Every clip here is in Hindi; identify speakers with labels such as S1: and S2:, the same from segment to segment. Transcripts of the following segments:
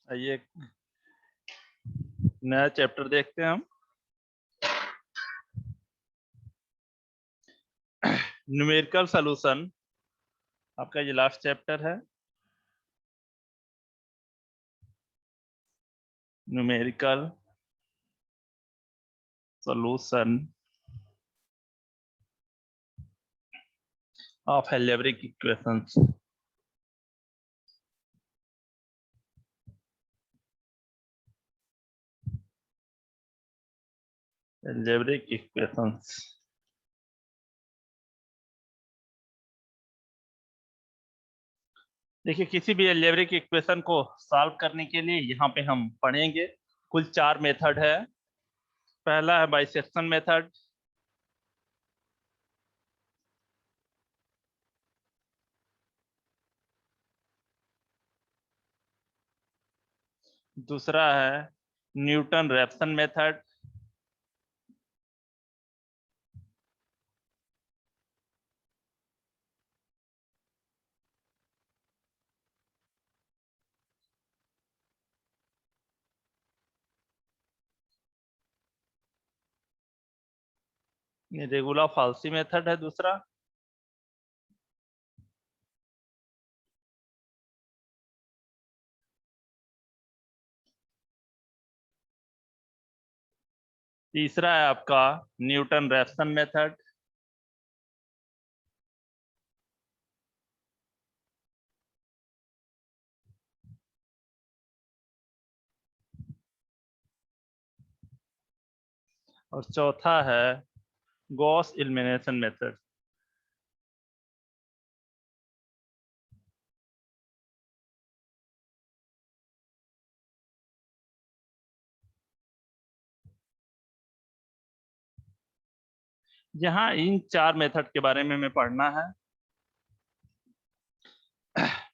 S1: आइए नया चैप्टर देखते हैं हम। न्यूमेरिकल सॉल्यूशन आपका ये लास्ट चैप्टर है। Numerical solution of algebraic equations. Algebraic equations देखिए, किसी भी अलजेब्रिक इक्वेशन को सॉल्व करने के लिए यहाँ पे हम पढ़ेंगे कुल 4 मेथड है। पहला है बाइसेक्शन मेथड, दूसरा है Newton Raphson method, regular falsi method है दूसरा, तीसरा है आपका न्यूटन रैप्सन मेथड, और चौथा है गॉस एलिमिनेशन मेथड। यहाँ इन 4 मेथड के बारे में हमें पढ़ना है।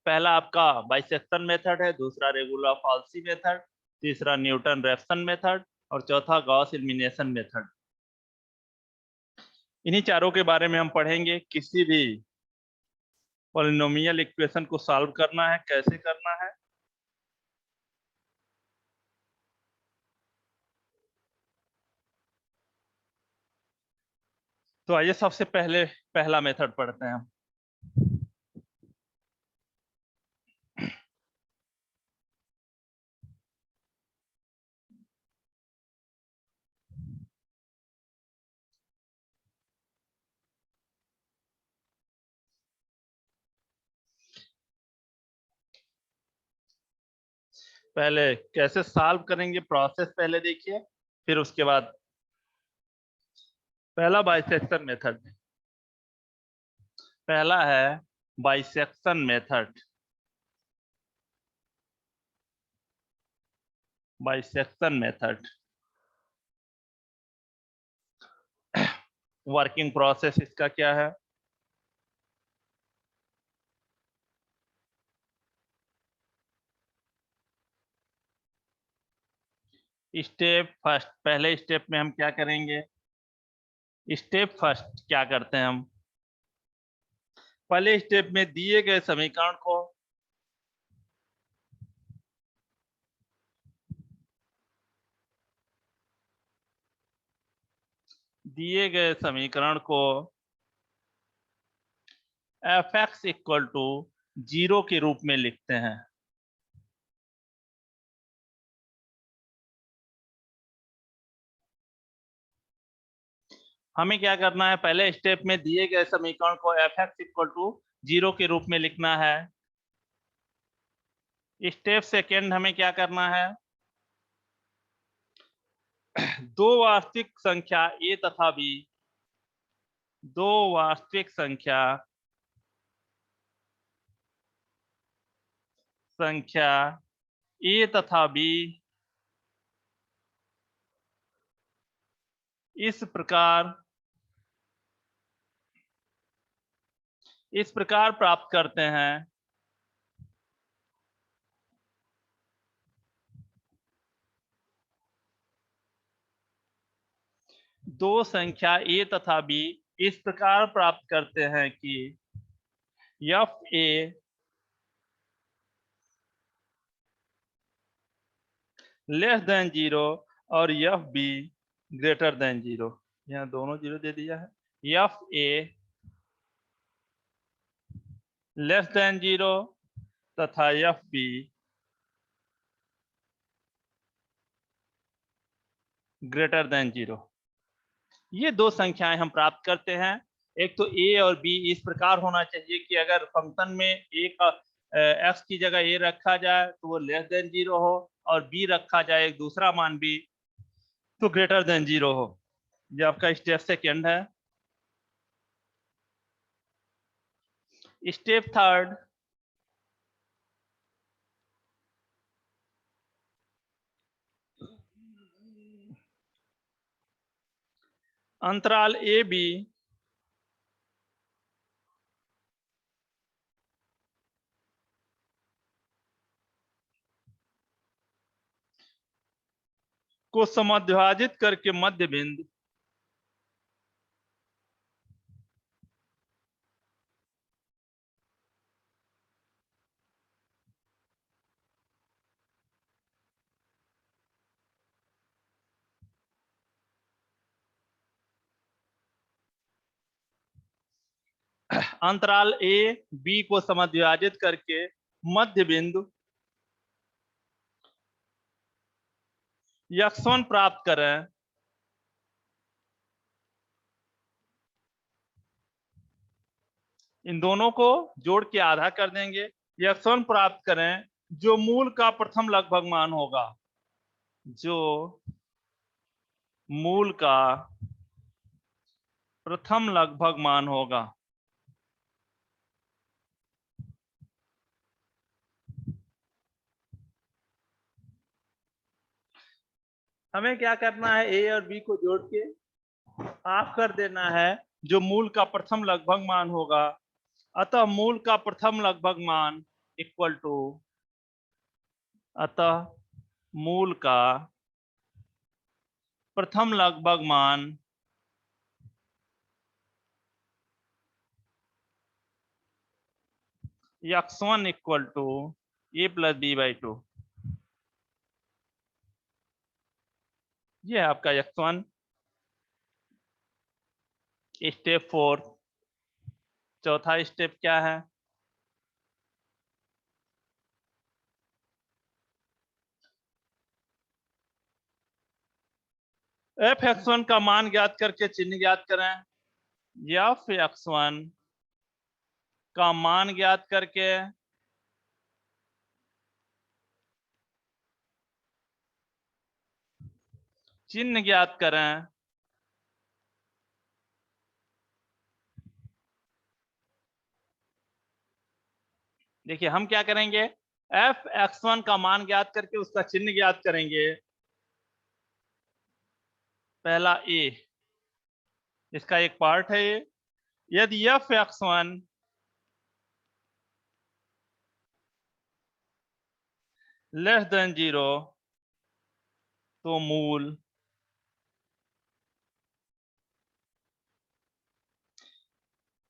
S1: पहला आपका बाइसेक्शन मेथड है, दूसरा रेगुलर फाल्सी मेथड, तीसरा न्यूटन रैप्सन मेथड और चौथा गॉस एलिमिनेशन मेथड। इन्हीं चारों के बारे में हम पढ़ेंगे। किसी भी पॉलिनोमियल इक्वेशन को सॉल्व करना है, कैसे करना है। तो आइए सबसे पहले पहला मेथड पढ़ते हैं हम। पहले कैसे सॉल्व करेंगे, प्रोसेस पहले देखिए, फिर उसके बाद पहला बाइसेक्शन मेथड। पहला है bisection method. Bisection method working process इसका क्या है। स्टेप फर्स्ट, पहले स्टेप में हम क्या करेंगे। स्टेप फर्स्ट क्या करते हैं हम, पहले स्टेप में दिए गए समीकरण को एफ एक्स इक्वल टू 0 के रूप में लिखते हैं। हमें क्या करना है, पहले स्टेप में दिए गए समीकरण को एफ एक्स इक्वल टू 0 के रूप में लिखना है। स्टेप सेकेंड हमें क्या करना है, दो वास्तविक संख्या ए तथा बी, दो वास्तविक संख्या ए तथा बी इस प्रकार प्राप्त करते हैं। दो संख्या ए तथा बी इस प्रकार प्राप्त करते हैं कि एफ ए लेस देन 0 और एफ बी ग्रेटर देन 0। यहाँ दोनों 0 दे दिया है। एफ ए लेस देन 0 तथा एफ बी ग्रेटर देन 0। ये दो संख्याएं हम प्राप्त करते हैं। एक तो ए और बी इस प्रकार होना चाहिए कि अगर फंक्शन में ए का एक्स की जगह ए रखा जाए तो वो लेस देन 0 हो, और बी रखा जाए एक दूसरा मान बी तो ग्रेटर देन 0 हो। ये आपका स्टेप सेकेंड है। स्टेप थर्ड, अंतराल ए बी को समद्विभाजित करके मध्य बिंदु अंतराल ए बी को समद्विभाजित करके मध्य बिंदु x1 प्राप्त करें। इन दोनों को जोड़ के आधा कर देंगे। x1 प्राप्त करें जो मूल का प्रथम लगभग मान होगा, जो मूल का प्रथम लगभग मान होगा। हमें क्या करना है, ए और बी को जोड़ के हाफ कर देना है जो मूल का प्रथम लगभग मान होगा। अतः मूल का प्रथम लगभग मान इक्वल टू, अतः मूल का प्रथम लगभग मान x1 equal to A plus B by 2। ये है आपका x1। स्टेप 4, चौथा स्टेप क्या है? एफ x1 का मान ज्ञात करके चिन्ह ज्ञात करें। एफ x1 का मान ज्ञात करके चिन्ह ज्ञात करें। देखिए हम क्या करेंगे, एफ x1 का मान ज्ञात करके उसका चिन्ह ज्ञात करेंगे। पहला ए, इसका एक पार्ट है ये। यदि एफ x1 लेस देन 0 तो मूल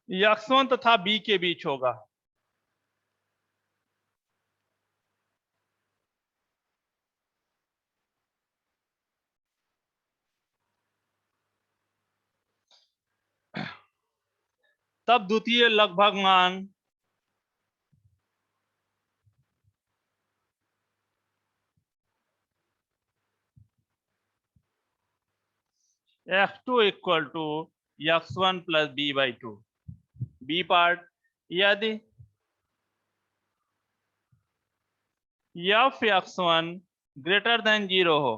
S1: x1 तथा b के बीच होगा। तब द्वितीय लगभग मान x2 equal to x1 plus B by 2। B part, यदि एफ x1 ग्रेटर देन 0 हो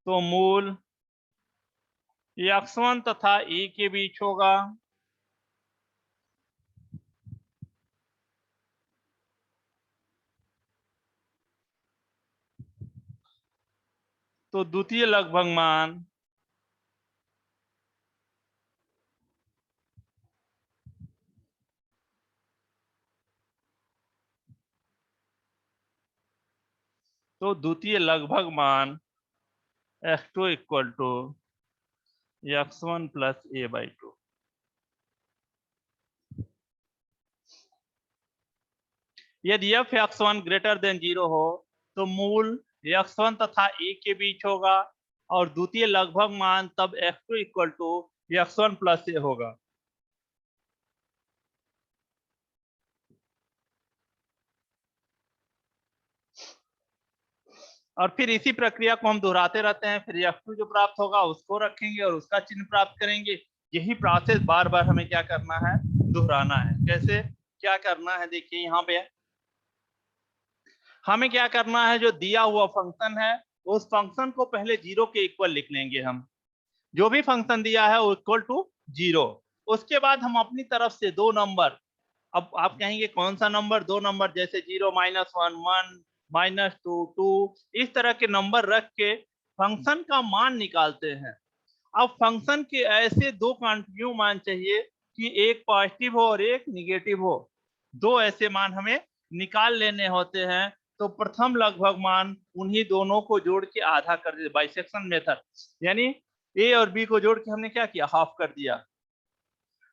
S1: तो मूल x1 तथा a के बीच होगा। तो द्वितीय लगभग मान x2 equal to x1 plus a by 2। यदि एफ x1 ग्रेटर देन 0 हो तो मूल x1 तथा a के बीच होगा और द्वितीय लगभग मान तब x2 equal to x1 plus a होगा। और फिर इसी प्रक्रिया को हम दोहराते रहते हैं, फिर f2 जो प्राप्त होगा उसको रखेंगे और उसका चिन्ह प्राप्त करेंगे। यही प्रोसेस बार बार हमें क्या करना है, दोहराना है। कैसे क्या करना है, देखिए यहाँ पे हमें क्या करना है, जो दिया हुआ फंक्शन है उस फंक्शन को पहले 0 के इक्वल लिख लेंगे हम। जो भी फंक्शन दिया है वो इक्वल टू 0। उसके बाद हम अपनी तरफ से दो नंबर, अब आप कहेंगे कौन सा नंबर, दो नंबर जैसे 0 -1 1 -2 2, इस तरह के नंबर रख के फंक्शन का मान निकालते हैं। अब फंक्शन के ऐसे दो कॉन्टिन्यू मान चाहिए कि एक पॉजिटिव हो और एक निगेटिव हो। दो ऐसे मान हमें निकाल लेने होते हैं। तो प्रथम लगभग मान उन्हीं दोनों को जोड़ के आधा कर दिया, बाइसेक्शन मेथड, यानी ए और बी को जोड़ के हमने क्या किया, हाफ कर दिया।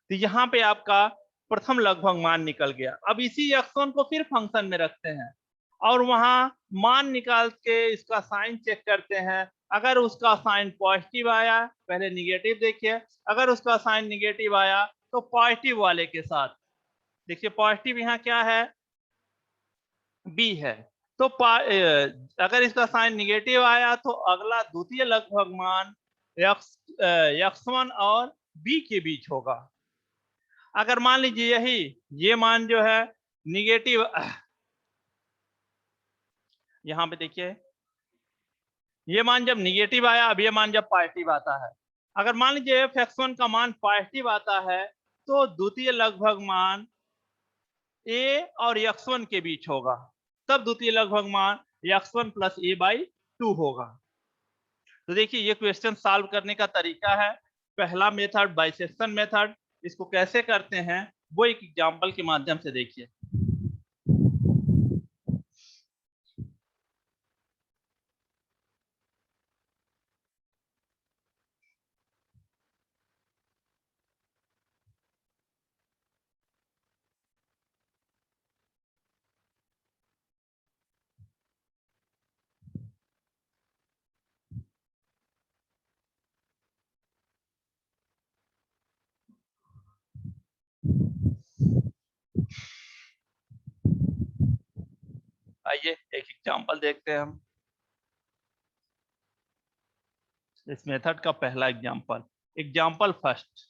S1: तो यहाँ पे आपका प्रथम लगभग मान निकल गया। अब इसी x1 को फिर फंक्शन में रखते हैं और वहां मान निकाल के इसका साइन चेक करते हैं। अगर उसका साइन पॉजिटिव आया, पहले निगेटिव देखिए, अगर उसका साइन निगेटिव आया तो पॉजिटिव वाले के साथ, देखिए पॉजिटिव यहाँ क्या है, बी है। तो अगर इसका साइन निगेटिव आया तो अगला द्वितीय लगभग मान x1 और बी के बीच होगा। अगर मान लीजिए यही ये मान जो है निगेटिव, यहाँ पे देखिए ये मान जब निगेटिव आया, अब ये मान जब पॉजिटिव आता है। अगर मान लीजिए f(x1) का मान पॉजिटिव आता है तो द्वितीय लगभग मान a और x1 के बीच होगा, तब द्वितीय लगभग मान x1 प्लस a/2 होगा। तो देखिए ये क्वेश्चन सॉल्व करने का तरीका है। पहला मेथड बाइसेक्शन मेथड, इसको कैसे करते हैं वो एक एग्जांपल के माध्यम से देखिए। आइए एक एग्जांपल देखते हैं हम इस मेथड का। पहला एग्जांपल फर्स्ट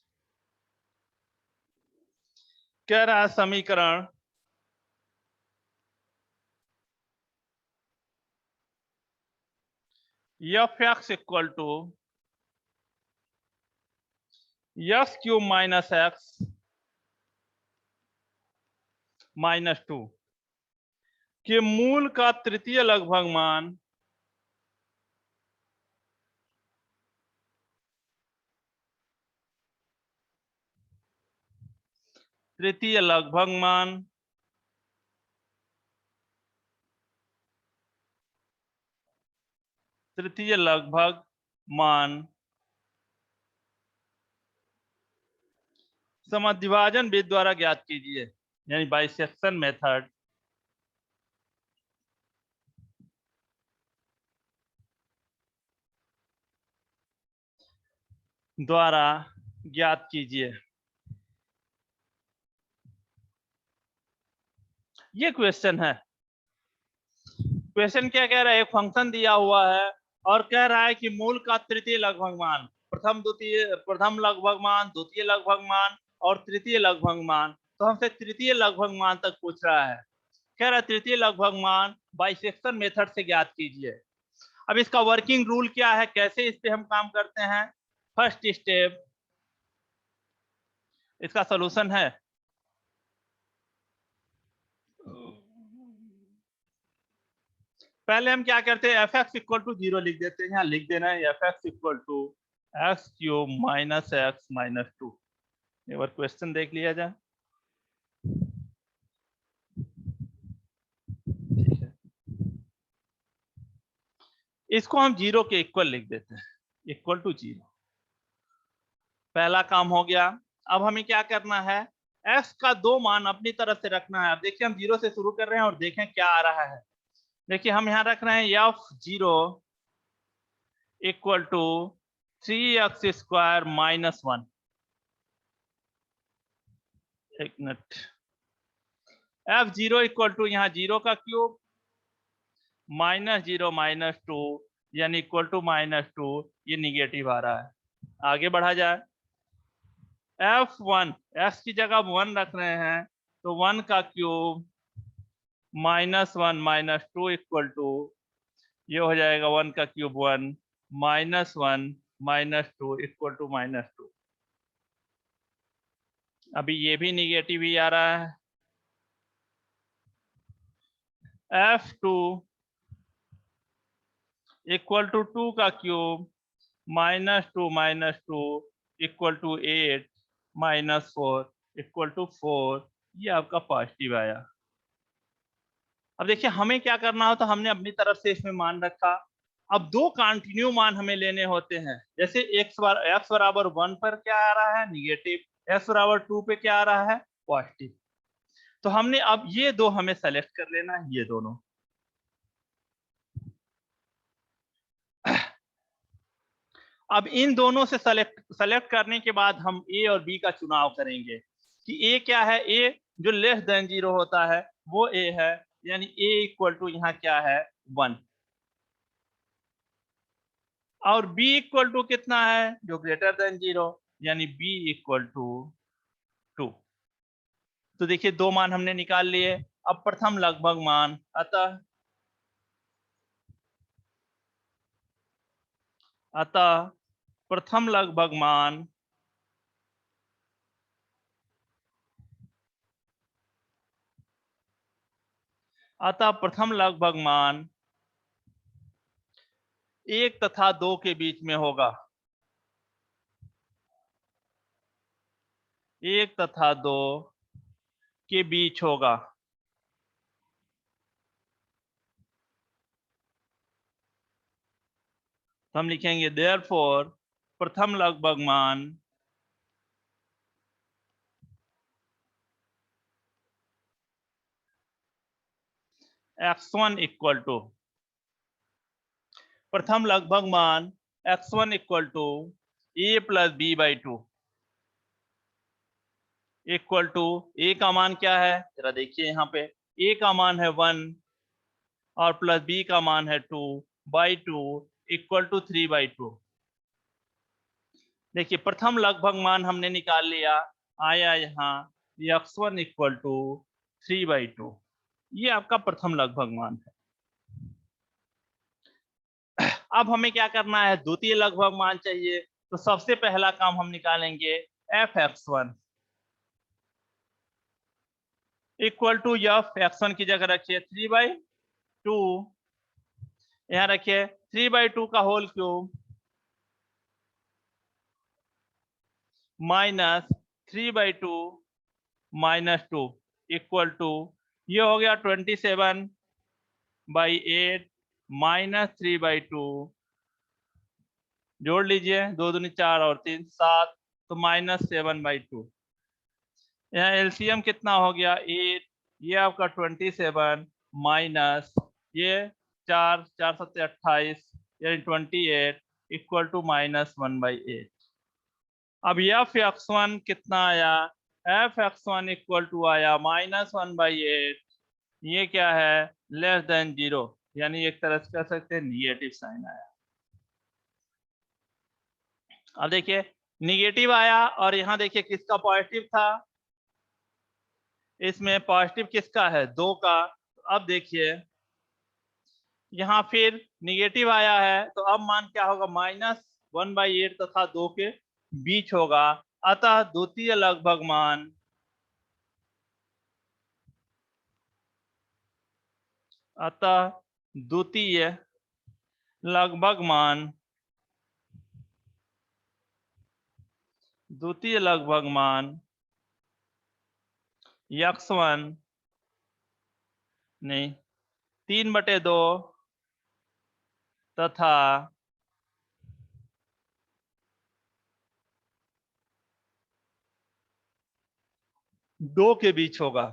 S1: कह रहा है समीकरण f(x) equal to s³ minus x minus 2 के मूल का तृतीय लगभग मान तृतीय लगभग मान तृतीय लगभग मान समद्विभाजन विधि द्वारा ज्ञात कीजिए, यानी बाइसेक्शन मेथड द्वारा ज्ञात कीजिए। ये क्वेश्चन है। क्वेश्चन क्या कह रहा है, एक फंक्शन दिया हुआ है और कह रहा है कि मूल का तृतीय लगभग मान, प्रथम लगभग मान, द्वितीय लगभग मान और तृतीय लगभग मान। तो हमसे तृतीय लगभग मान तक पूछ रहा है। कह रहा है तृतीय लगभग मान बाइसेक्शन मेथड से ज्ञात कीजिए। अब इसका वर्किंग रूल क्या है, कैसे इस पे हम काम करते हैं। फर्स्ट स्टेप, इसका सॉल्यूशन है पहले हम क्या करते हैं, f(x) इक्वल टू 0 लिख देते हैं। यहाँ लिख देना है f(x) equal to x³ minus x minus 2। एक बार क्वेश्चन देख लिया जाए। ठीक है, इसको हम 0 के इक्वल लिख देते हैं, इक्वल टू 0। पहला काम हो गया। अब हमें क्या करना है, x का दो मान अपनी तरफ से रखना है। अब देखिए हम 0 से शुरू कर रहे हैं और देखें क्या आ रहा है। देखिए हम यहाँ रख रहे हैं f0 equal to 3x² minus 1। एक मिनट, f0 इक्वल टू यहाँ 0 का क्यूब माइनस 0 माइनस 2 यानी इक्वल टू -2। ये निगेटिव आ रहा है। आगे बढ़ा जाए, f1 x की जगह 1 रख रहे हैं तो 1 का क्यूब -1 माइनस 2 इक्वल टू, ये हो जाएगा 1 का क्यूब 1 -1 माइनस 2 इक्वल टू -2। अभी ये भी निगेटिव ही आ रहा है। f2 इक्वल टू 2 का cube -2 equal to 8 -4 equal to 4। ये आपका पॉजिटिव आया। अब देखिए हमें क्या करना हो, तो हमने अपनी तरफ से इसमें मान रखा। अब दो कंटिन्यू मान हमें लेने होते हैं। जैसे x बराबर 1 पर क्या आ रहा है, निगेटिव, x बराबर 2 पे क्या आ रहा है, पॉजिटिव। तो हमने अब ये दो हमें सेलेक्ट कर लेना है, ये दोनों। अब इन दोनों से सेलेक्ट करने के बाद हम ए और बी का चुनाव करेंगे कि ए क्या है। ए जो लेस देन 0 होता है वो ए है, यानी ए इक्वल टू यहाँ क्या है, 1। और b इक्वल टू कितना है, जो ग्रेटर देन 0, यानी b इक्वल टू 2। तो देखिए दो मान हमने निकाल लिए। अब प्रथम लगभग मान, अतः प्रथम लगभग मान एक तथा दो के बीच में होगा। एक तथा दो के बीच होगा। तो हम लिखेंगे देयरफॉर प्रथम लगभग मान x1 इक्वल टू, प्रथम लगभग मान x1 equal to a plus B by 2 equal to, A का मान क्या है जरा देखिए यहाँ पे, ए का मान है 1 और प्लस बी का मान है 2 बाई 2 इक्वल टू 3 बाई 2। देखिए प्रथम लगभग मान हमने निकाल लिया, आया यहाँ x1 इक्वल टू 3 बाई 2। ये आपका प्रथम लगभग मान है। अब हमें क्या करना है, द्वितीय लगभग मान चाहिए। तो सबसे पहला काम हम निकालेंगे f(x1) इक्वल टू f(x1) की जगह रखिए 3 बाई 2, यहाँ रखिए 3 बाई 2 का whole cube minus 3 by 2 minus 2 equal to, ये हो गया 27 बाई 8 माइनस 3 बाई 2, जोड़ लीजिए 2 दूनी 4 और 3 7, तो -7 बाई 2। यहाँ एलसीएम कितना हो गया 8, ये आपका 27 माइनस ये 4 4 7 28 यानी 28 इक्वल टू -1 बाई 8। अब f(x1) कितना आया, f(x1) इक्वल टू आया -1 बाई 8। ये क्या है, लेस देन 0, यानी एक तरह से कह सकते हैं निगेटिव साइन आया। अब देखिए निगेटिव आया और यहाँ देखिए किसका पॉजिटिव था, इसमें पॉजिटिव किसका है, 2 का। अब देखिए यहाँ फिर निगेटिव आया है, तो अब मान क्या होगा, -1 बाई 8 तथा 2 के बीच होगा। अतः द्वितीय लगभग मान द्वितीय लगभग मान x1 नहीं 3/2 तथा 2 के बीच होगा।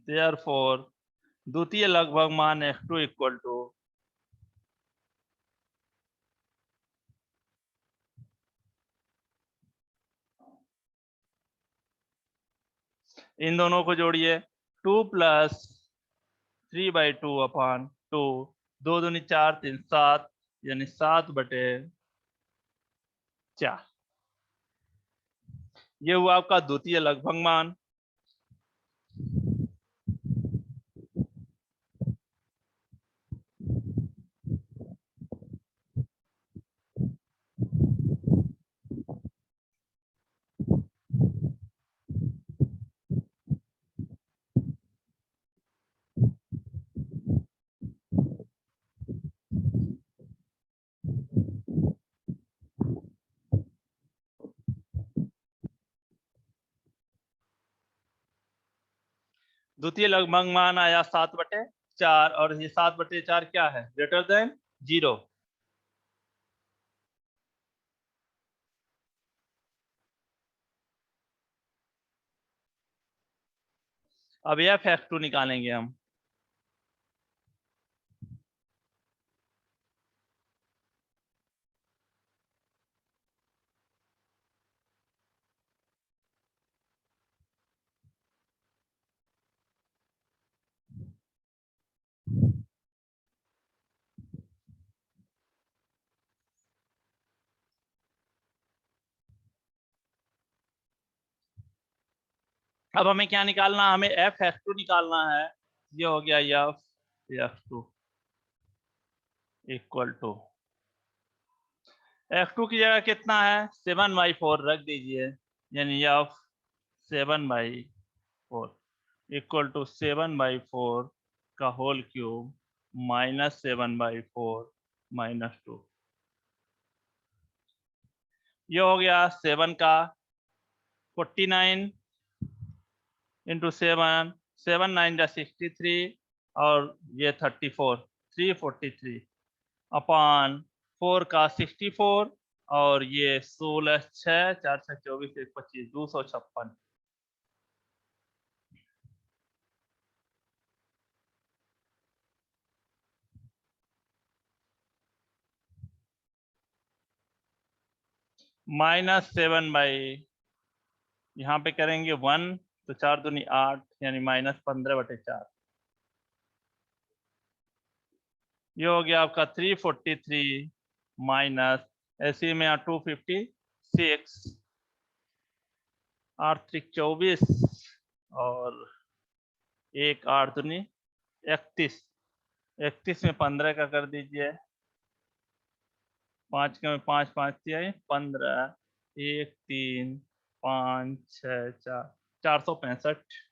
S1: Therefore द्वितीय लगभग मान x2 इक्वल टू इन दोनों को जोड़िए 2 + 3/2 अपॉन 2, 2 दूनी 4 3 7 यानी 7/4। ये हुआ आपका द्वितीय लगभग मान। द्वितीय लगभग मान आया 7/4 और ये 7/4 क्या है? Greater than 0। अब f(x2) निकालेंगे हम। अब हमें क्या निकालना? हमें f(x2) निकालना है। ये हो गया f(x2) इक्वल टू f2 की जगह कितना है? 7/4 रख दीजिए, यानी f 7/4 इक्वल टू 7/4 का होल क्यूब माइनस 7/4 माइनस 2। ये हो गया 7 का 49 इंटू 7, 7 9 जा 63 और ये 34, 343 अपॉन 4 का 64 और ये 16 6 4 6 24 1 25 256। -7 यहाँ पे करेंगे 1 तो 4 दूनी 8 यानी -15/4। ये हो गया आपका 343 माइनस ऐसे में 256 8 3 24 और 1 8 दूनी 31। 31 में 15 का कर दीजिए, 5 के में 5 5 दिया 15 1 3 5 6 4 465।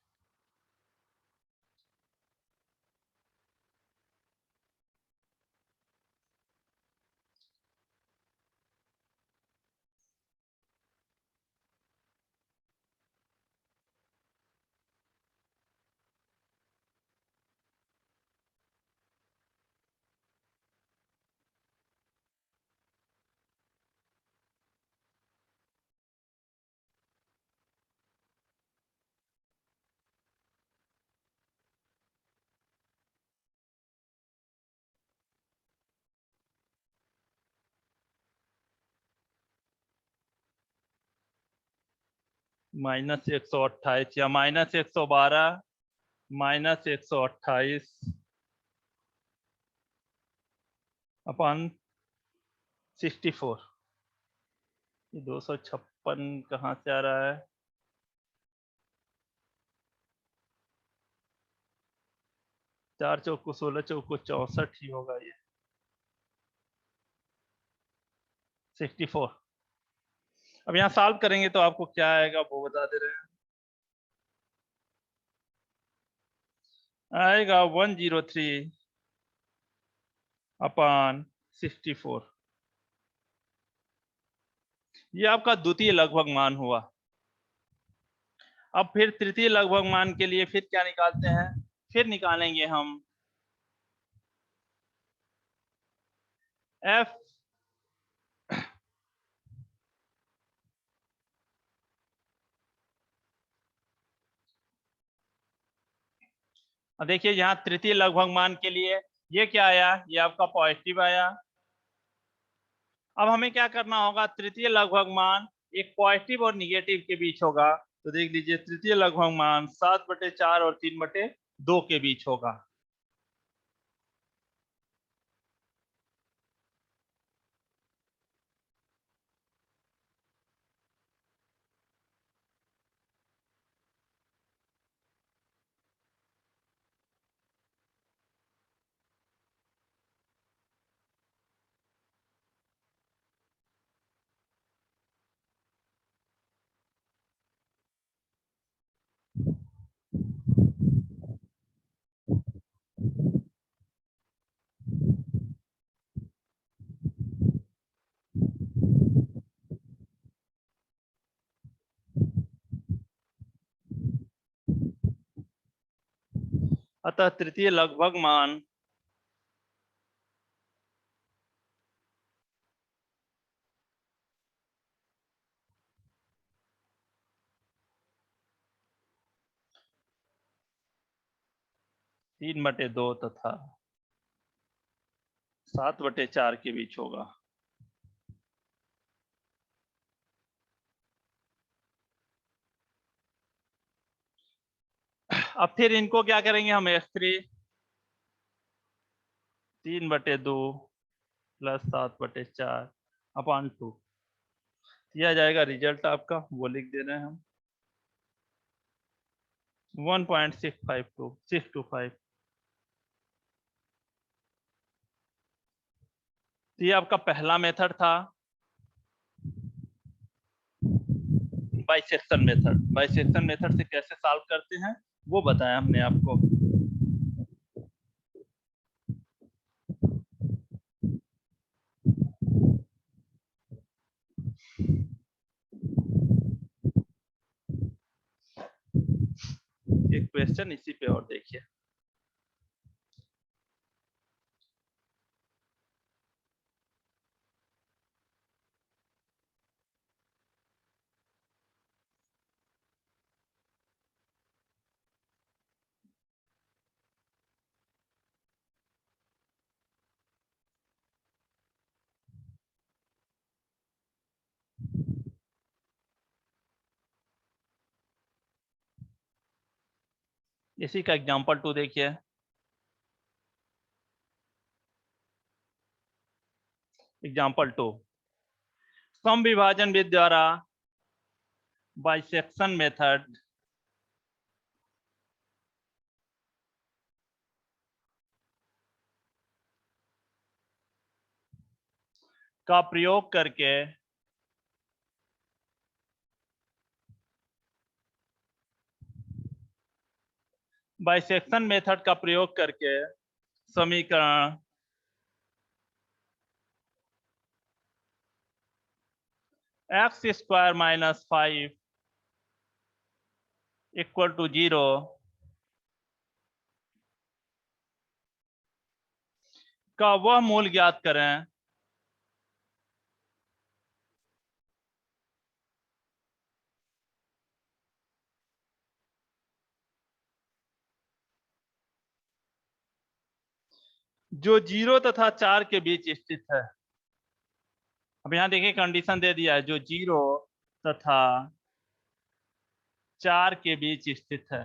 S1: -128 या -112 -128 अपन 64। ये 256 कहाँ से आ रहा है? 4 चौको 16 चौको 64 ही होगा ये 64। अब यहाँ सॉल्व करेंगे तो आपको क्या आएगा वो बता दे रहे हैं। आएगा 103 अपॉन 64। ये आपका द्वितीय लगभग मान हुआ। अब फिर तृतीय लगभग मान के लिए फिर क्या निकालते हैं? फिर निकालेंगे हम एफ अब देखिए यहाँ तृतीय लगभग मान के लिए ये क्या आया, ये आपका पॉजिटिव आया। अब हमें क्या करना होगा, तृतीय लगभग मान एक पॉजिटिव और निगेटिव के बीच होगा। तो देख लीजिए तृतीय लगभग मान 7/4 और 3/2 के बीच होगा। अतः तृतीय लगभग मान तीन बटे दो तथा 7/4 के बीच होगा। अब फिर इनको क्या करेंगे हम, x3 3/2 प्लस 7/4/2 दिया जाएगा। रिजल्ट आपका वो लिख दे रहे हैं हम 1.652625। तो ये आपका पहला मेथड था, बाइसेक्शन मेथड। बाइसेक्शन मेथड से कैसे सॉल्व करते हैं वो बताया हमने आपको। एक क्वेश्चन इसी पे और देखिए। इसी का एग्जांपल 2 देखिए। एग्जांपल 2, सम विभाजन विधि द्वारा बाइसेक्शन मेथड का प्रयोग करके बाइसेक्शन मेथड का प्रयोग करके समीकरण x² - 5 = 0 का वह मूल ज्ञात करें जो 0 तथा 4 के बीच स्थित है। अब यहाँ देखिए कंडीशन दे दिया है, जो 0 तथा 4 के बीच स्थित है।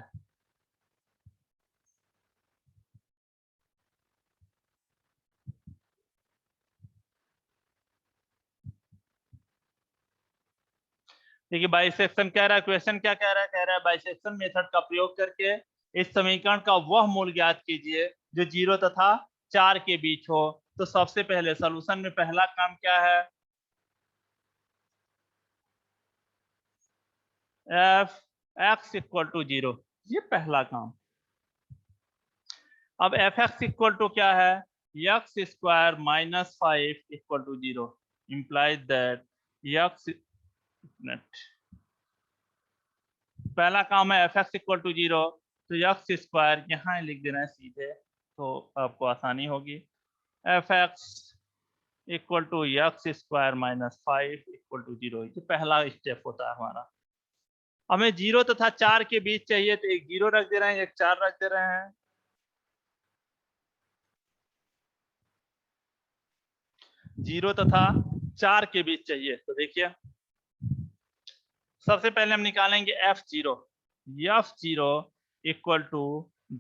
S1: देखिए बाइसेक्शन कह रहा है, क्वेश्चन क्या कह रहा है, कह रहा है बाइसेक्शन मेथड का प्रयोग करके इस समीकरण का वह मूल ज्ञात कीजिए जो 0 तथा 4 के बीच हो। तो सबसे पहले सॉल्यूशन में पहला काम क्या है, f x = 0, ये पहला काम। अब fx = क्या है, x² - 5 = 0 implies that x पहला काम है fx = 0, तो x² यहाँ लिख देना है सीधे, तो आपको आसानी होगी। fx equal to X square minus 5 equal to 0। ये पहला स्टेप होता है हमारा। हमें 0 तथा 4 के बीच चाहिए, तो एक 0 रख दे रहे हैं, एक 4 रख दे रहे हैं। 0 तथा 4 के बीच चाहिए, तो देखिए सबसे पहले हम निकालेंगे f0। f0 इक्वल टू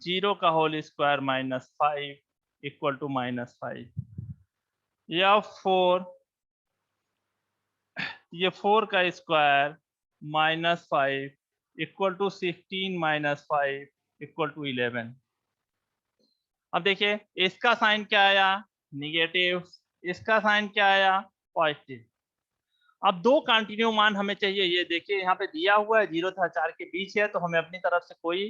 S1: 0 का whole square minus 5 equal to -5। f4 ये 4 का square -5 equal to 16 minus 5 equal to 11। अब देखिए इसका साइन क्या आया, निगेटिव, इसका साइन क्या आया, पॉजिटिव। अब दो कंटिन्यू मान हमें चाहिए। ये देखिए यहाँ पे दिया हुआ है 0 तथा 4 के बीच है, तो हमें अपनी तरफ से कोई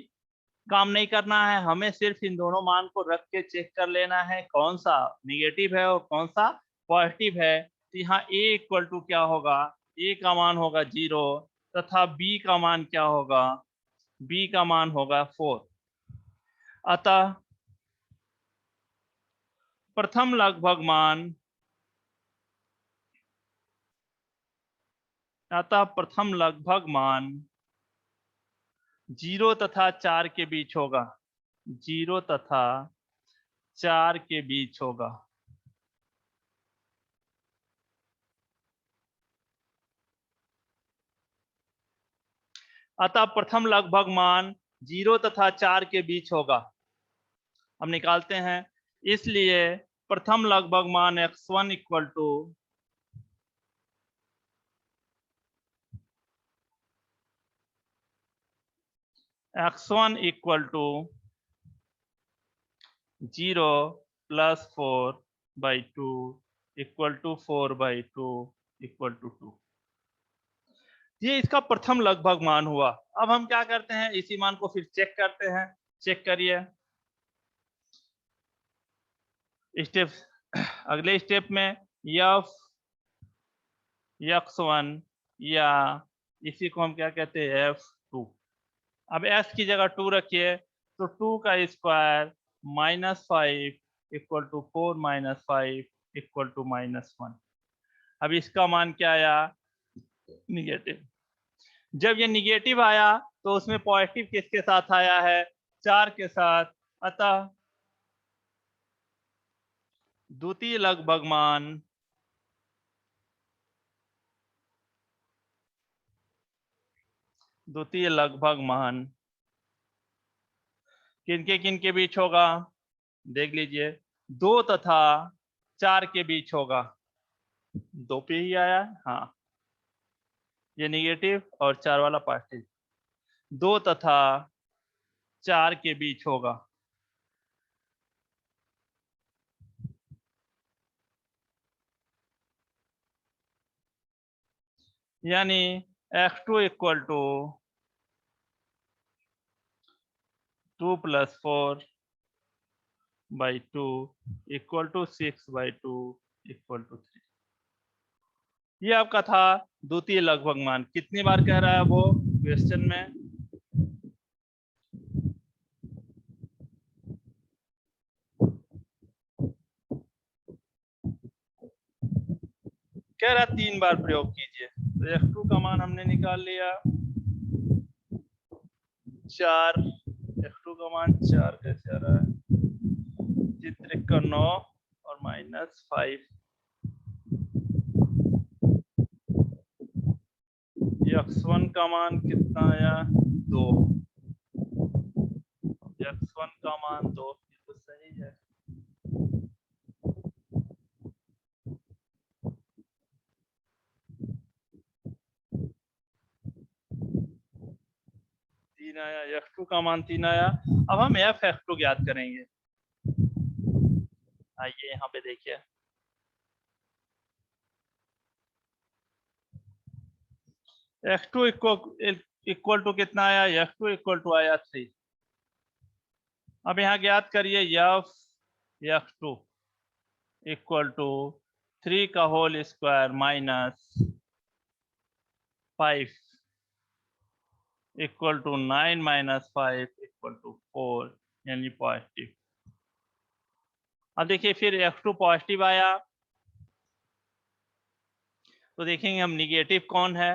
S1: काम नहीं करना है, हमें सिर्फ इन दोनों मान को रख के चेक कर लेना है कौन सा निगेटिव है और कौन सा पॉजिटिव है। तो यहाँ a इक्वल टू क्या होगा, a का मान होगा 0 तथा b का मान क्या होगा, b का मान होगा 4। अतः प्रथम लगभग मान, अतः प्रथम लगभग मान 0 तथा 4 के बीच होगा, 0 तथा 4 के बीच होगा। अतः प्रथम लगभग मान 0 तथा 4 के बीच होगा। हम निकालते हैं, इसलिए प्रथम लगभग मान x1 equal to x1 equal to 0 plus 4/2 equal to 4/2 equal to 2। ये इसका प्रथम लगभग मान हुआ। अब हम क्या करते हैं, इसी मान को फिर चेक करते हैं। चेक करिए स्टेप, अगले स्टेप में f x1 या इसी को हम क्या कहते हैं f2। अब s की जगह 2 रखिए, तो 2 का square -5 equal to 4 minus 5 equal to -1। अब इसका मान क्या आया, निगेटिव। जब ये निगेटिव आया तो उसमें पॉजिटिव किसके साथ आया है, 4 के साथ। अतः द्वितीय लगभग मान किनके बीच होगा, देख लीजिए 2 तथा 4 के बीच होगा। 2 पे ही आया, हाँ ये निगेटिव और 4 वाला पॉजिटिव, 2 तथा 4 के बीच होगा। यानी x2 equal to 2 + 4/2 equal to 6/2 equal to 3। ये आपका था द्वितीय लगभग मान। कितनी बार कह रहा है वो क्वेश्चन में, कह रहा 3 बार प्रयोग कीजिए। तो x2 का मान हमने निकाल लिया 4। x2 का मान 4 कैसे आ रहा है, चित्र का 9 और -5। x1 का मान कितना आया, 2। x1 का मान 2, ये तो सही है। तीन आया, x2 का मान 3 आया। अब हम f(x2) ज्ञात करेंगे। आइए यहाँ पे देखिए, x2 इक्वल टू कितना आया, x2 इक्वल टू आया 3। अब यहाँ ज्ञात करिए f(x2) इक्वल टू 3 का whole square minus 5 equal to 9 minus 5 equal to 4, यानी पॉजिटिव। अब देखिए फिर x2 पॉजिटिव आया, तो देखेंगे हम निगेटिव कौन है।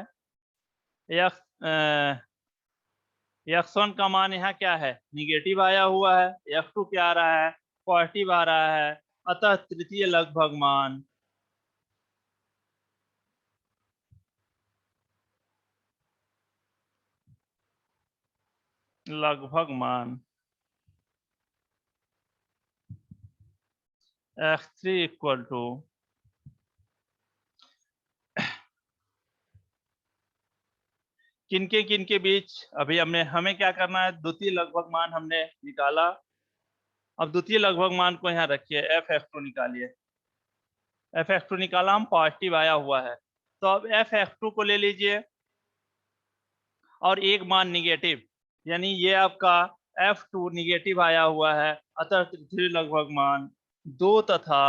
S1: x1 का मान यहाँ क्या है, निगेटिव आया हुआ है। x2 क्या आ रहा है, पॉजिटिव आ रहा है। अतः तृतीय लगभग मान x3 इक्वल टू किनके बीच। अभी हमें क्या करना है, द्वितीय लगभग मान हमने निकाला। अब द्वितीय लगभग मान को यहाँ रखिए, f(x2) निकालिए। f(x2) निकाला हम, पॉजिटिव आया हुआ है। तो अब f(x2) को ले लीजिए और एक मान निगेटिव, यानी ये आपका f2 निगेटिव आया हुआ है। अतः तृतीय लगभग मान 2 तथा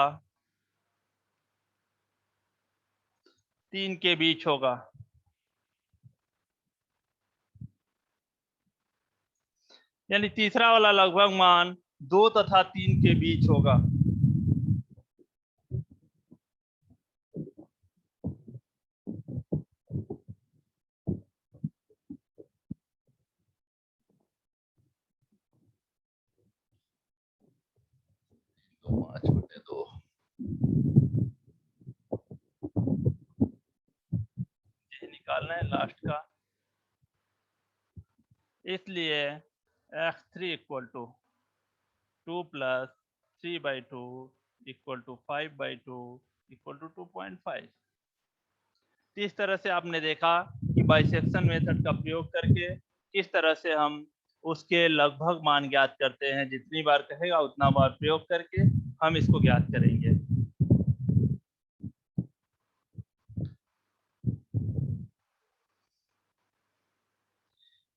S1: 3 के बीच होगा। यानी तीसरा वाला लगभग मान 2 तथा 3 के बीच होगा। तो 5/2 ये निकालना है लास्ट का। इसलिए x3 equal to 2 plus 3/2 equal to 5/2 equal to 2.5। इस तरह से आपने देखा कि बाइसेक्शन मेथड का प्रयोग करके किस तरह से हम उसके लगभग मान ज्ञात करते हैं। जितनी बार कहेगा उतना बार प्रयोग करके हम इसको ज्ञात करेंगे।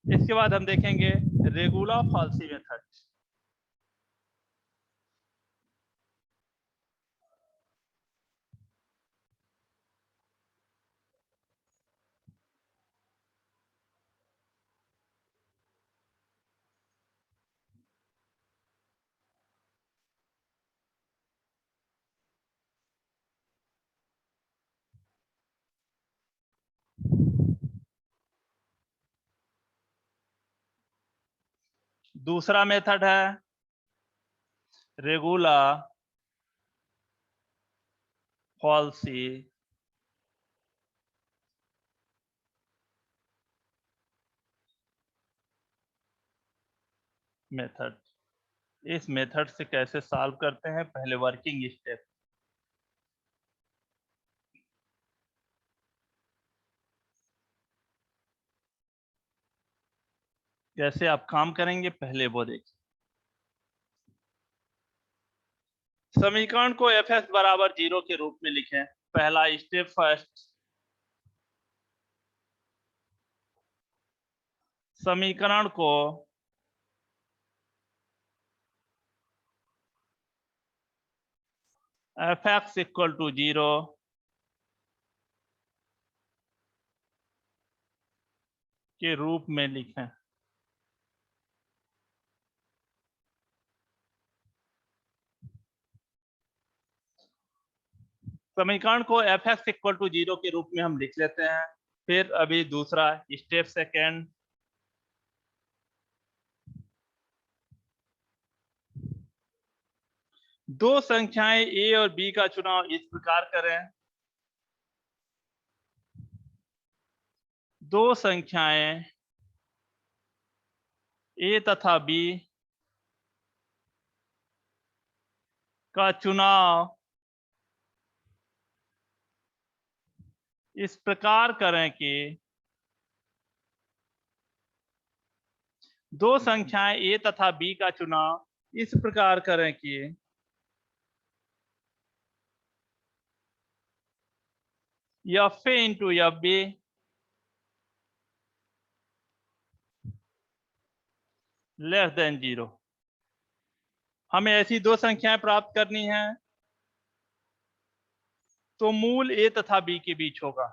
S1: इसके बाद हम देखेंगे रेगुला-फॉल्सी मेथड। दूसरा मेथड है रेगुला-फॉल्सी मेथड। इस मेथड से कैसे सॉल्व करते हैं, पहले वर्किंग स्टेप। कैसे आप काम करेंगे पहले वो देखिए। समीकरण को f(x) बराबर 0 के रूप में लिखें। पहला स्टेप फर्स्ट, समीकरण को f(x) इक्वल टू 0 के रूप में लिखें। समीकरण को f(x) इक्वल टू 0 के रूप में हम लिख लेते हैं। फिर अभी दूसरा स्टेप सेकेंड, दो संख्याएं a और b का चुनाव इस प्रकार करें। दो संख्याएं a तथा b का चुनाव इस प्रकार करें कि दो संख्याएं a तथा b का चुनाव इस प्रकार करें कि f(a) into f(b) less than 0। हमें ऐसी दो संख्याएं प्राप्त करनी है तो मूल a तथा b के बीच होगा।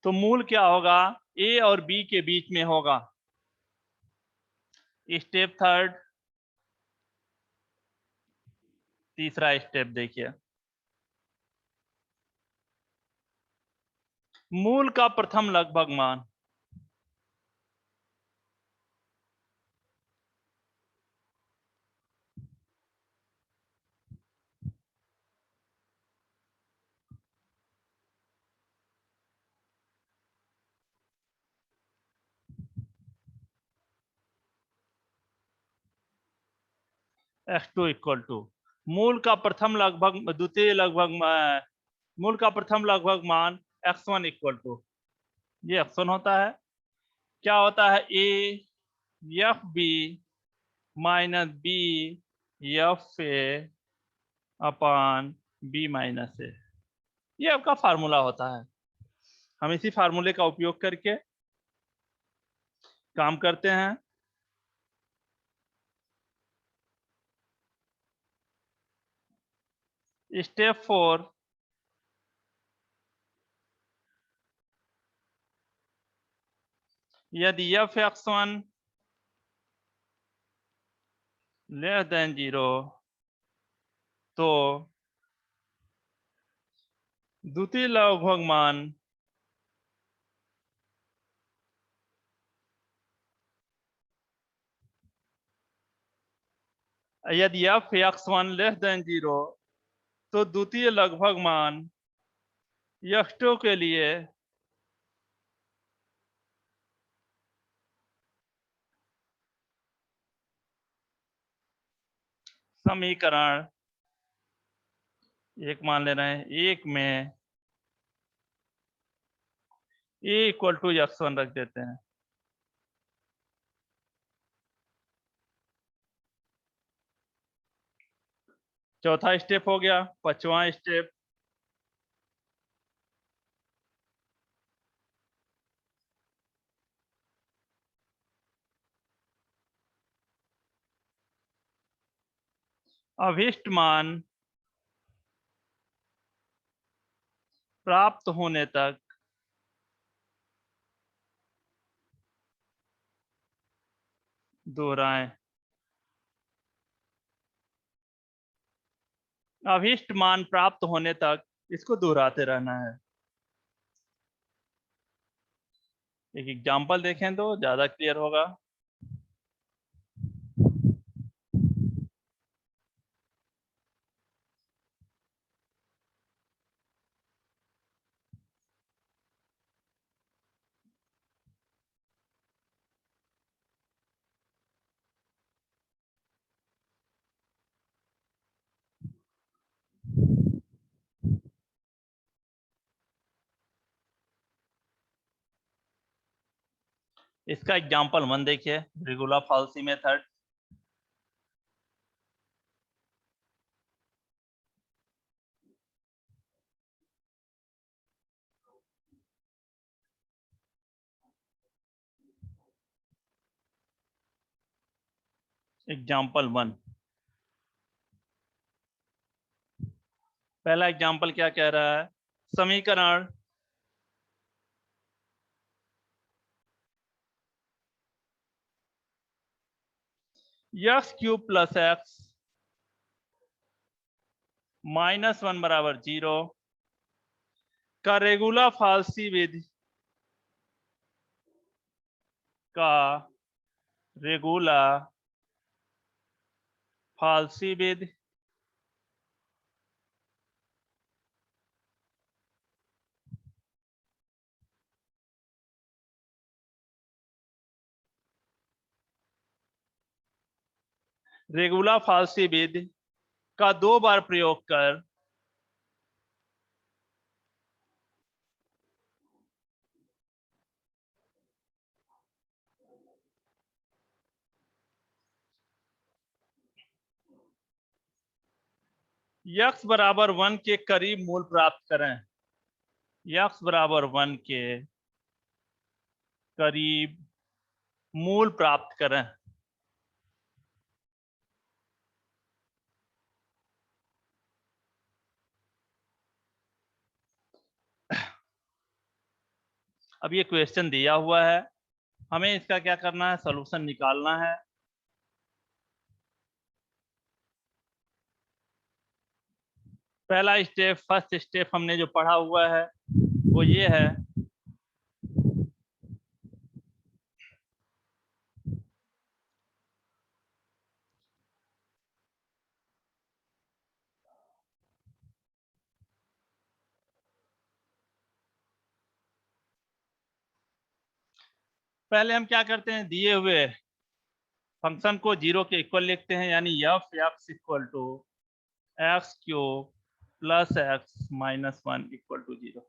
S1: तो मूल क्या होगा, ए और बी के बीच में होगा। स्टेप थर्ड, तीसरा स्टेप देखिए, मूल का प्रथम लगभग मान। x2 इक्वल टू मूल का प्रथम लगभग द्वितीय लगभग मूल का प्रथम लगभग मान x1 इक्वल टू, ये x1 होता है। क्या होता है, A F B minus B F A upon B minus A, ये आपका फार्मूला होता है। हम इसी फार्मूले का उपयोग करके काम करते हैं। स्टेप 4, यदि एफ x1 लेस देन 0 तो द्वितीय लगभग मान यदि एफ x1 लेस देन 0 तो द्वितीय लगभग मान x2 के लिए समीकरण एक मान ले रहे हैं, एक में a इक्वल टू x1 रख देते हैं। चौथा स्टेप हो गया। पांचवा स्टेप, अभीष्ट मान प्राप्त होने तक दोहराएं। अभीष्ट मान प्राप्त होने तक इसको दोहराते रहना है। एक एग्जांपल देखें तो ज्यादा क्लियर होगा। इसका एग्जांपल 1 देखिए, रेगुलर फाल्सी मेथड। एग्जांपल 1, पहला एग्जांपल क्या कह रहा है, समीकरण x cube plus X minus 1 बराबर 0 का रेगुलर फाल्सी विधि का रेगुलर फाल्सी विधि रेगुलर फाल्सी विधि का 2 बार प्रयोग कर x बराबर 1 के करीब मूल प्राप्त करें। x बराबर 1 के करीब मूल प्राप्त करें। अब ये क्वेश्चन दिया हुआ है, हमें इसका क्या करना है, सॉल्यूशन निकालना है। पहला स्टेप, फर्स्ट स्टेप हमने जो पढ़ा हुआ है वो ये है, पहले हम क्या करते हैं, दिए हुए फंक्शन को 0 के इक्वल लिखते हैं, यानी F X equal to X cube plus X minus 1 equal to 0।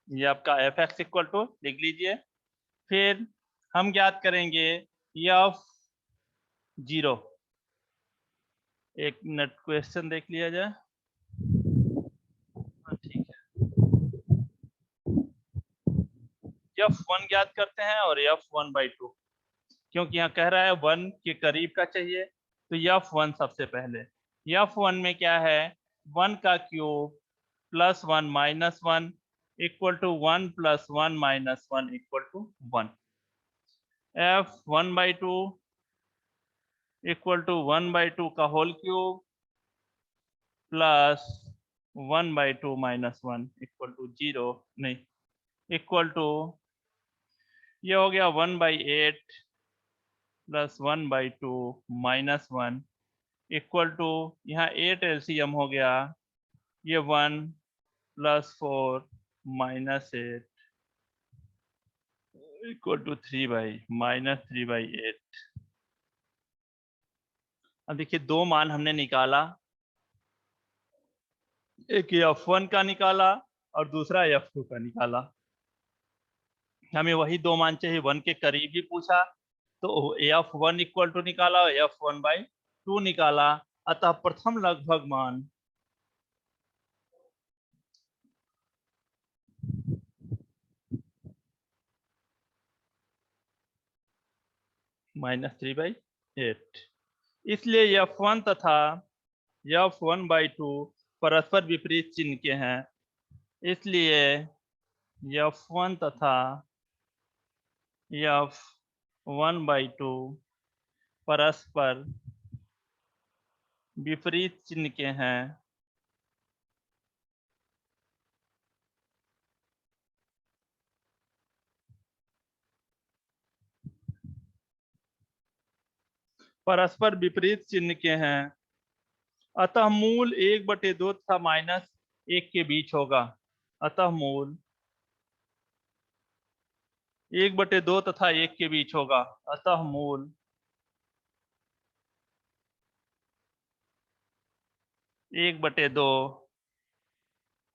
S1: ये आपका एफ एक्स इक्वल टू लिख लीजिए। फिर हम ज्ञात करेंगे एफ 0। एक मिनट क्वेश्चन देख लिया जाए। हाँ, ठीक है। एफ 1 ज्ञात करते हैं और एफ 1/2, क्योंकि यहाँ कह रहा है 1 के करीब का चाहिए, तो एफ 1 सबसे पहले। एफ 1 में क्या है, 1 का cube plus 1 minus 1 equal to 1 plus 1 minus 1 equal to 1। F 1/2 equal to 1/2 का whole cube plus 1/2 minus 1 equal to 0, नहीं, इक्वल टू, ये हो गया 1/8 प्लस 1/2 माइनस 1 इक्वल टू, यहाँ 8 एलसीएम हो गया, ये 1 प्लस 4 माइनस 8 इक्वल टू 3/8। अब देखिए दो मान हमने निकाला, एक f1 का निकाला और दूसरा f2 का निकाला। हमें वही दो मान चाहिए, 1 के करीब ही पूछा, तो f1 इक्वल टू निकाला और f1/2 निकाला। अतः प्रथम लगभग मान -3/8। इसलिए f1 तथा f1/2 परस्पर विपरीत चिन्ह के हैं, इसलिए f1 तथा f1/2 परस्पर विपरीत चिन्ह के हैं। परस्पर विपरीत चिन्ह के हैं, अतः मूल 1/2 तथा -1 के बीच होगा। अतः मूल 1/2 तथा 1 के बीच होगा। अतः मूल 1/2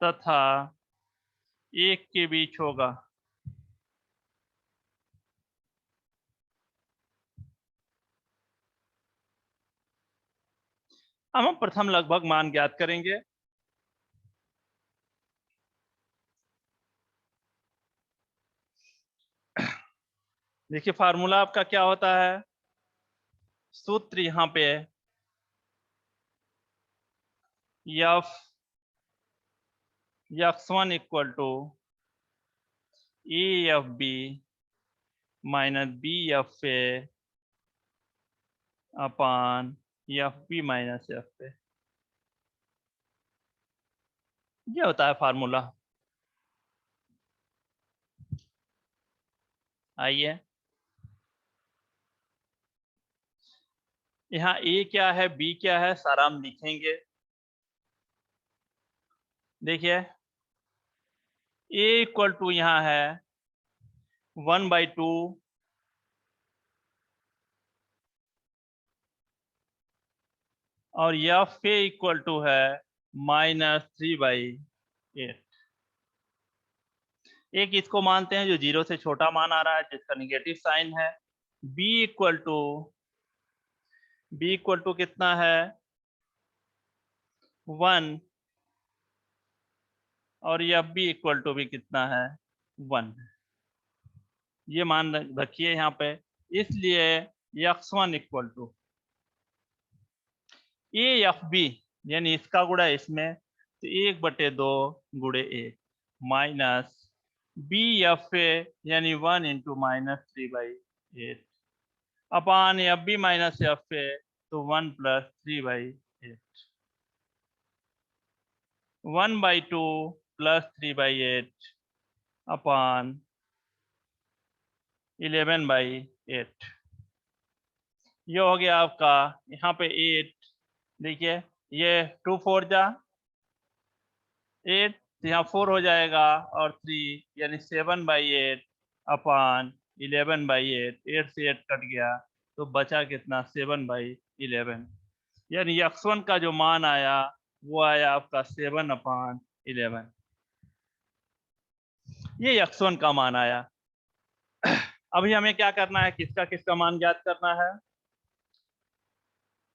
S1: तथा 1 के बीच होगा। अब हम प्रथम लगभग मान ज्ञात करेंगे। देखिए फार्मूला आपका क्या होता है, सूत्र यहाँ पे x1 equal to AFB minus BFA upon FB minus FA, ये होता है फार्मूला। आइए, यहाँ A क्या है, B क्या है, सारा हम लिखेंगे। देखिए A इक्वल टू यहाँ है 1/2 और FA इक्वल टू है -3/8। एक इसको मानते हैं जो 0 से छोटा मान आ रहा है, जिसका निगेटिव साइन है। b इक्वल टू कितना है 1, और यह b इक्वल टू भी कितना है 1। ये मान रखिए यहाँ पे। इसलिए x1 equal to A F B, यानी इसका गुणा इसमें, तो 1/2 गुणे A minus B F A, यानी 1 into -3/8 upon F B minus F A, तो 1 + 3/8 1/2 + 3/8 अपान 11/8। ये हो गया आपका यहाँ पे 8। देखिए ये 2 4 जा 8, तो यहाँ 4 हो जाएगा और 3, यानी 7/8 अपान 11/8। 8 से 8 कट गया तो बचा कितना 7/11, यानी x1 का जो मान आया वो आया आपका 7/11। ये x1 का मान आया। अभी हमें क्या करना है, किसका किसका मान ज्ञात करना है।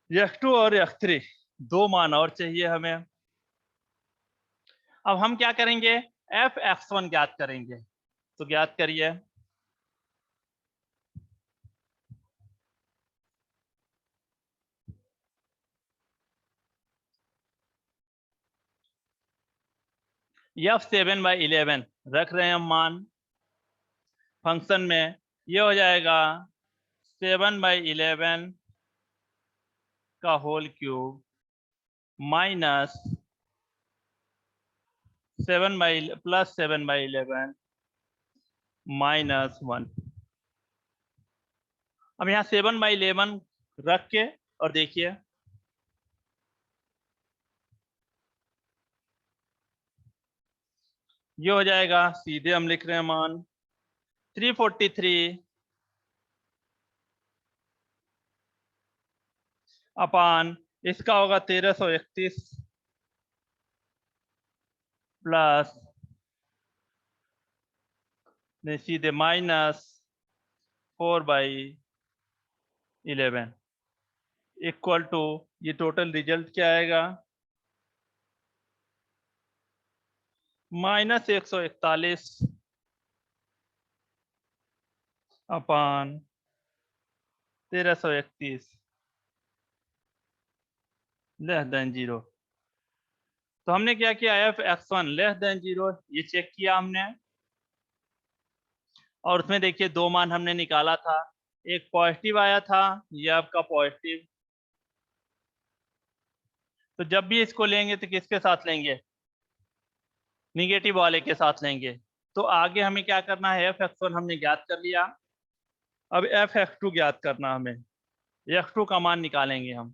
S1: x2 और x3 दो मान और चाहिए हमें। अब हम क्या करेंगे, f(x1) ज्ञात करेंगे। तो ज्ञात करिए। f 7/11 रख रहे हैं हम मान फंक्शन में। ये हो जाएगा 7/11 का होल क्यूब माइनस 7/11 -1। अब यहाँ 7/11 रख के और देखिए, ये हो जाएगा, सीधे हम लिख रहे हैं मान 343 अपान इसका होगा 1331 प्लस सीधे -4/11 इक्वल टू, ये टोटल रिजल्ट क्या आएगा -141 अपान 1331 लेस देन 0। तो हमने क्या किया, f(x1) लेस देन 0 ये चेक किया हमने, और उसमें देखिए दो मान हमने निकाला था। एक पॉजिटिव आया था, ये आपका पॉजिटिव। तो जब भी इसको लेंगे तो किसके साथ लेंगे, निगेटिव वाले के साथ लेंगे। तो आगे हमें क्या करना है, f(x1) हमने ज्ञात कर लिया। अब f(x2) ज्ञात करना हमें, x2 का मान निकालेंगे हम।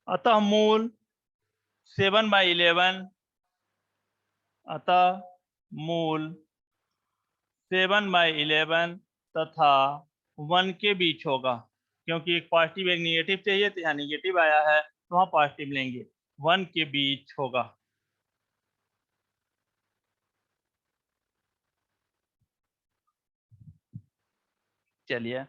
S1: अतः मूल 7/11 अतः मूल 7/11 तथा 1 के बीच होगा, क्योंकि एक पॉजिटिव एक निगेटिव चाहिए, तो यहाँ निगेटिव आया है तो वहाँ पॉजिटिव लेंगे। 1 के बीच होगा। चलिए,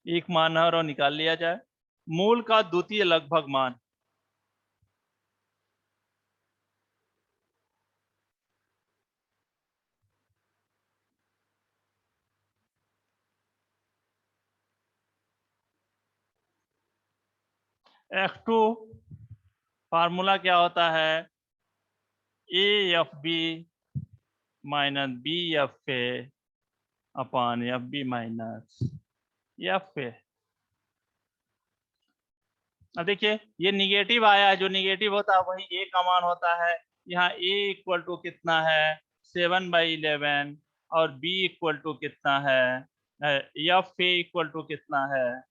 S1: एक मान और निकाल लिया जाए। मूल का द्वितीय लगभग मान, x2 फार्मूला क्या होता है, a F B minus B F A upon F B minus F A. अब देखिए ये निगेटिव आया है, जो निगेटिव होता है वही ए का मान होता है। यहाँ ए इक्वल टू कितना है 7/11 और बी इक्वल टू कितना है एफ ए इक्वल टू कितना है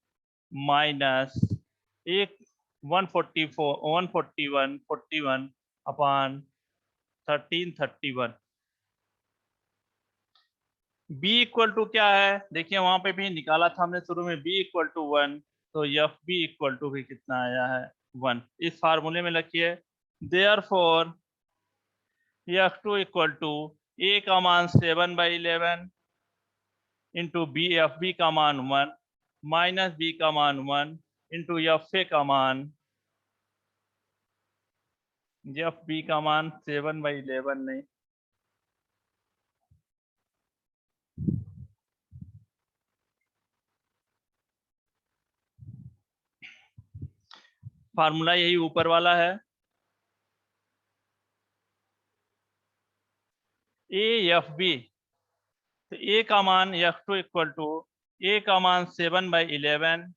S1: माइनस एक 141 अपॉन 1331। बी इक्वल टू क्या है देखिए वहां पे भी निकाला था हमने शुरू में, बी इक्वल टू 1, तो एफ बी इक्वल टू भी कितना आया है 1। इस फार्मूले में लिखिए therefore F two equal to A का मान 7/11 इंटू बी एफ बी का मान 1 माइनस बी का मान 1 इंटू एफ ए का मान, एफ बी का मान 7/11 नहीं, फार्मूला यही ऊपर वाला है। ए एफ बी, तो ए का मान F two equal to A का मान 7/11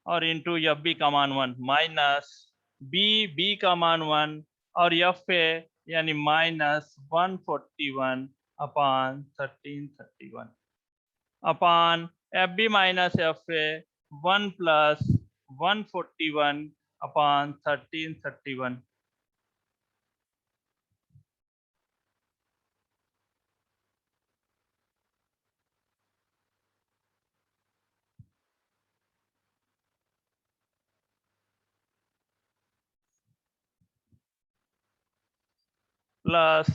S1: और इंटू एफ बी का मान 1 माइनस बी का मान 1 और एफ ए यानी minus 141 upon 1331 upon F B minus F A 1 plus 141 upon 1331। Plus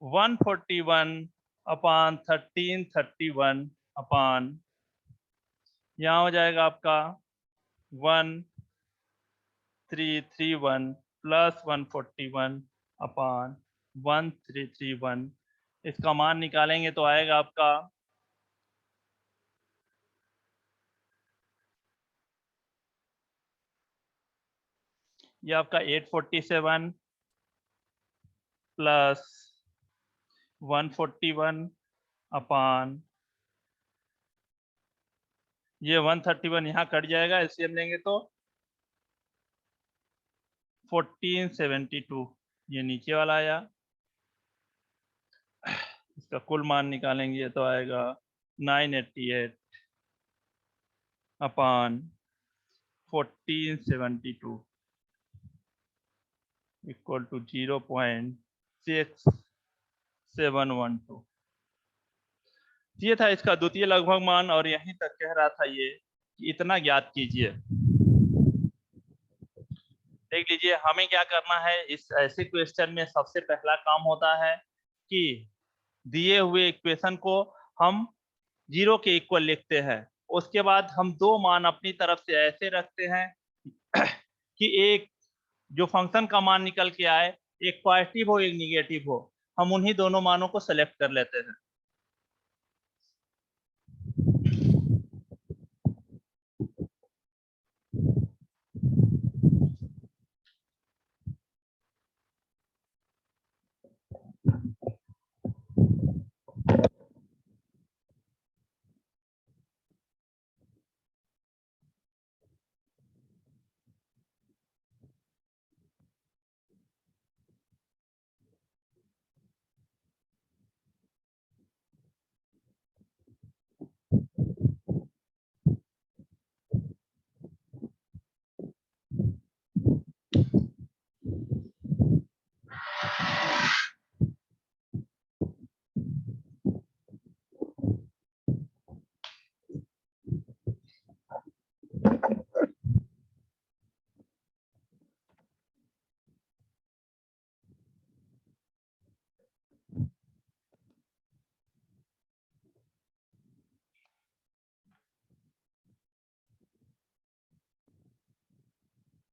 S1: 141 upon 1331 upon यहाँ हो जाएगा आपका 1331 प्लस 141 अपॉन 1331। इसका मान निकालेंगे तो आएगा आपका ये आपका 847 प्लस 141 अपॉन ये 131 यहाँ कट जाएगा, एलसीएम लेंगे तो 1472 ये नीचे वाला आया। इसका कुल मान निकालेंगे तो आएगा 988 अपॉन 1472 इक्वल टू 0.6712। ये था इसका द्वितीय लगभग मान, और यहीं तक कह रहा था ये कि इतना ज्ञात कीजिए। देख लीजिए हमें क्या करना है इस ऐसे क्वेश्चन में। सबसे पहला काम होता है कि दिए हुए इक्वेशन को हम 0 के इक्वल लिखते हैं। उसके बाद हम दो मान अपनी तरफ से ऐसे रखते हैं कि एक जो फंक्शन का मान निकल के आए, एक पॉजिटिव हो एक निगेटिव हो, हम उन्हीं दोनों मानों को सेलेक्ट कर लेते हैं।